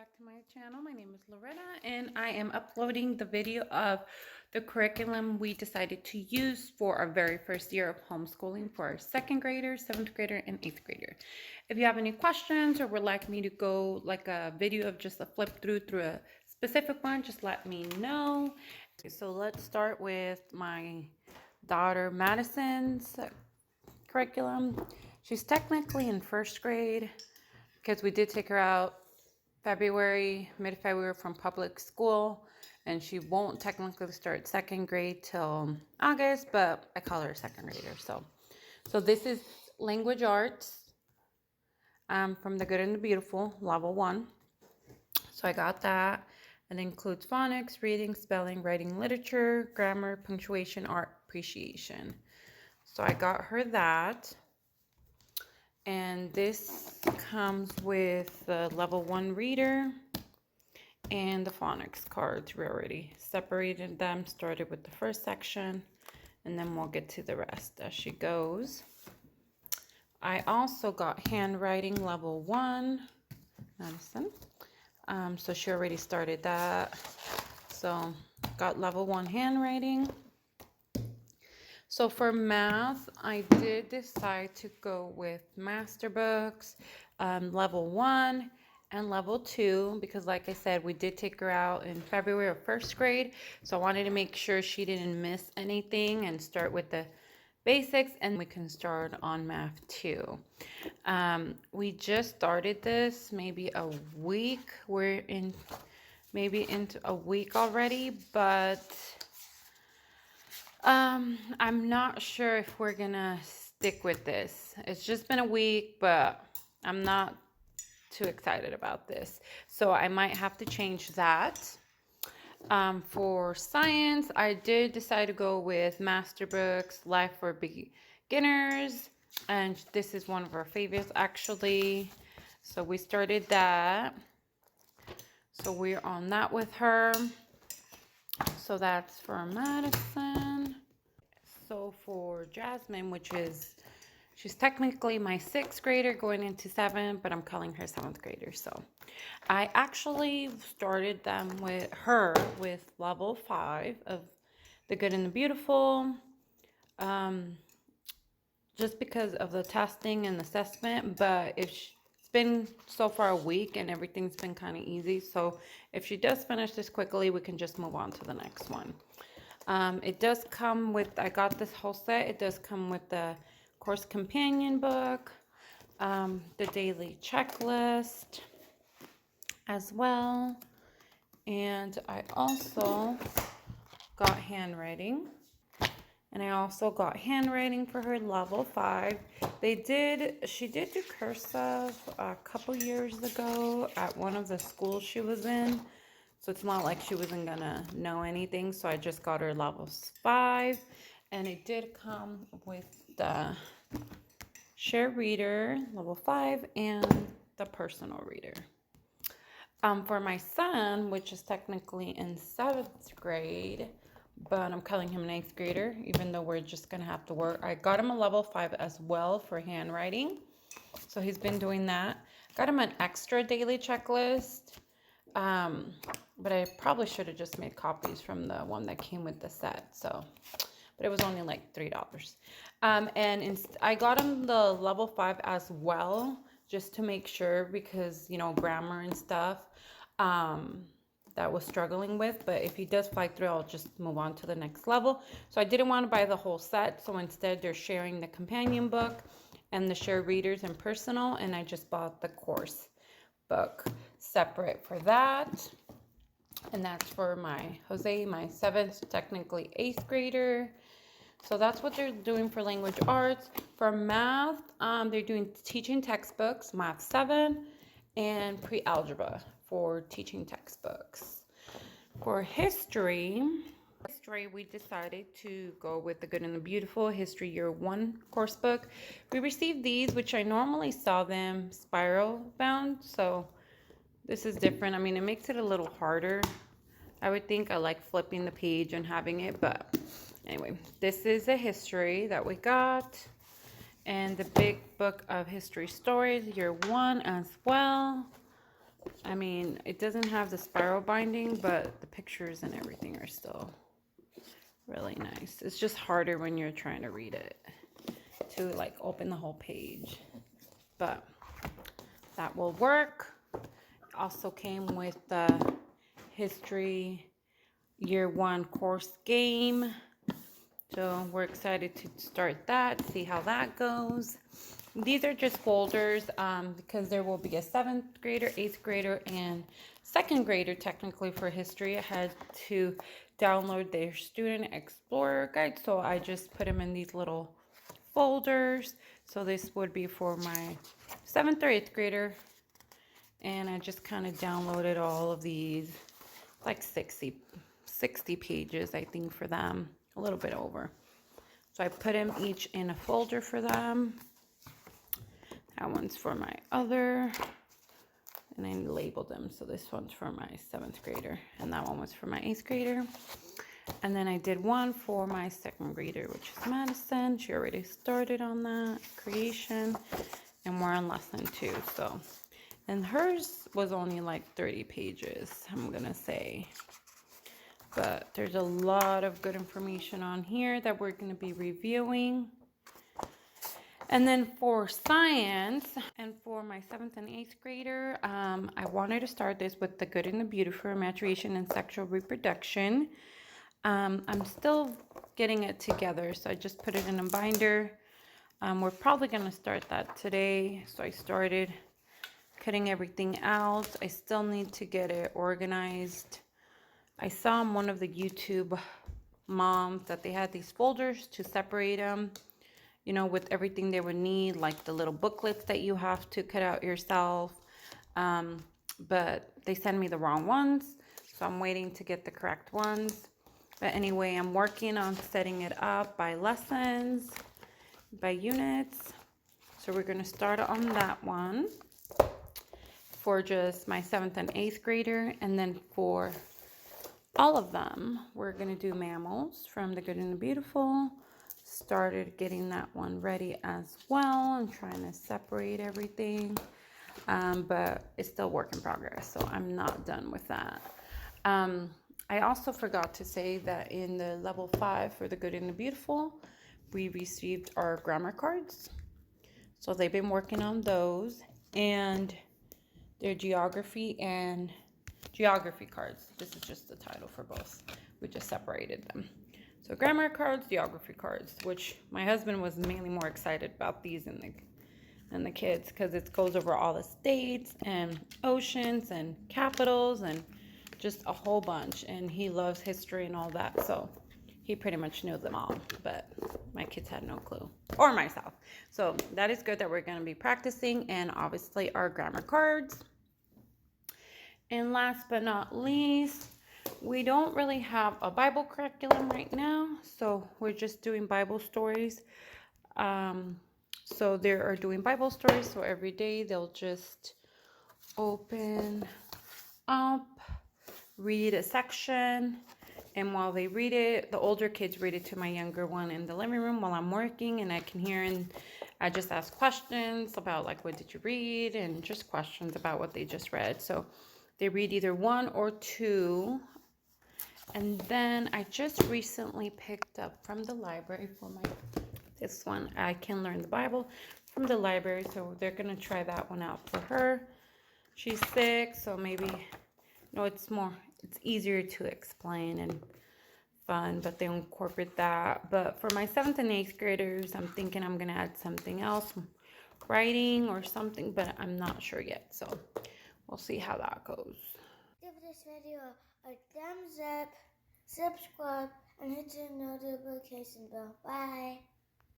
back to my channel. My name is Loretta and I am uploading the video of the curriculum we decided to use for our very first year of homeschooling for our second grader, seventh grader, and eighth grader. If you have any questions or would like me to go like a video of just a flip through a specific one, just let me know. So let's start with my daughter Madison's curriculum. She's technically in first grade because we did take her out mid-February from public school, and she won't technically start second grade till August, but I call her a second grader. So this is language arts from The Good and the Beautiful, level 1. So I got that. It includes phonics, reading, spelling, writing, literature, grammar, punctuation, art, appreciation. So I got her that. And this comes with the level 1 reader and the phonics cards. We already separated them, started with the first section, and then we'll get to the rest as she goes. I also got handwriting level 1, Madison. So she already started that. So got level 1 handwriting. So for math, I did decide to go with master books, level 1 and level 2, because like I said, we did take her out in February of first grade. So I wanted to make sure she didn't miss anything and start with the basics, and we can start on math too. We just started this maybe a week. We're in maybe into a week already, but I'm not sure if we're gonna stick with this. It's just been a week, but I'm not too excited about this. So I might have to change that. For science, I did decide to go with Master Books, Life for Beginners. And this is one of our favorites, actually. So we started that. So we're on that with her. So that's for Madison. So for Jasmine, she's technically my 6th grader going into 7th, but I'm calling her 7th grader. So I actually started them with her with level 5 of The Good and the Beautiful, just because of the testing and assessment. But it's been so far a week and everything's been kind of easy. So if she does finish this quickly, we can just move on to the next one. It does come with, I got this whole set. It does come with the course companion book, the daily checklist as well. And I also got handwriting. And I also got handwriting for her level 5. She did do cursive a couple years ago at one of the schools she was in. So it's not like she wasn't gonna know anything. So I just got her levels 5. And it did come with the share reader, level 5, and the personal reader. For my son, which is technically in 7th grade, but I'm calling him an 8th grader, even though we're just gonna have to work. I got him a level 5 as well for handwriting. So he's been doing that. Got him an extra daily checklist. But I probably should have just made copies from the one that came with the set. But it was only like $3. I got him the level 5 as well, just to make sure, because, you know, grammar and stuff, that was struggling with. But if he does fly through, I'll just move on to the next level. So I didn't want to buy the whole set. So instead they're sharing the companion book and the share readers and personal. And I just bought the course book separate for that. And that's for my Jose, my 7th, technically 8th grader. So that's what they're doing for language arts. For math, they're doing teaching textbooks, math 7, and pre-algebra for teaching textbooks. For history, we decided to go with The Good and the Beautiful History Year 1 course book. We received these, which I normally saw them spiral bound, so this is different. I mean, it makes it a little harder. I would think I like flipping the page and having it, but anyway, this is a history that we got. And the big book of history stories, year 1 as well. I mean, it doesn't have the spiral binding, but the pictures and everything are still really nice. It's just harder when you're trying to read it to like open the whole page, but that will work. It also came with the history year 1 course game. So we're excited to start that, see how that goes. These are just folders because there will be a 7th grader, 8th grader, and 2nd grader technically for history. I had to download their Student Explorer guide, so I just put them in these little folders. So this would be for my 7th or 8th grader, and I just kind of downloaded all of these, like 60 pages I think for them, a little bit over. So I put them each in a folder for them. That one's for my other, and I labeled them. So this one's for my 7th grader, and that one was for my 8th grader. And then I did one for my 2nd grader, which is Madison. She already started on that creation, and we're on lesson 2. So, and hers was only like 30 pages, I'm gonna say. But there's a lot of good information on here that we're gonna be reviewing. And then for science, and for my 7th and 8th grader, I wanted to start this with the good and the beautiful, maturation and sexual reproduction. I'm still getting it together, so I just put it in a binder. We're probably going to start that today. So I started cutting everything out. I still need to get it organized. I saw on one of the YouTube moms that they had these folders to separate them, you know, with everything they would need, like the little booklets that you have to cut out yourself. But they sent me the wrong ones, so I'm waiting to get the correct ones. But anyway, I'm working on setting it up by lessons, by units. So we're going to start on that one for just my 7th and 8th grader. And then for all of them, we're going to do mammals from the good and the beautiful. Started getting that one ready as well. I'm trying to separate everything, but it's still work in progress, so I'm not done with that. I also forgot to say that in the level 5 for the good and the beautiful, we received our grammar cards. So they've been working on those, and their geography cards. This is just the title for both. We just separated them. So grammar cards, geography cards, which my husband was mainly more excited about these than the kids, because it goes over all the states and oceans and capitals and just a whole bunch. And he loves history and all that, so he pretty much knew them all, but my kids had no clue, or myself. So that is good that we're going to be practicing, and obviously our grammar cards. And last but not least, we don't really have a Bible curriculum right now, so we're just doing Bible stories. So they are doing Bible stories, so every day they'll just open up, read a section, and while they read it, the older kids read it to my younger one in the living room while I'm working, and I can hear, and I just ask questions about like, what did you read, and just questions about what they just read. So they read either 1 or 2. And then I just recently picked up from the library for this one, I Can Learn the Bible from the library. So they're going to try that one out for her. She's 6, so maybe, it's easier to explain and fun, but they incorporate that. But for my 7th and 8th graders, I'm thinking I'm going to add something else, writing or something, but I'm not sure yet. So we'll see how that goes. Give this video a thumbs up, subscribe, and hit the notification bell. Bye.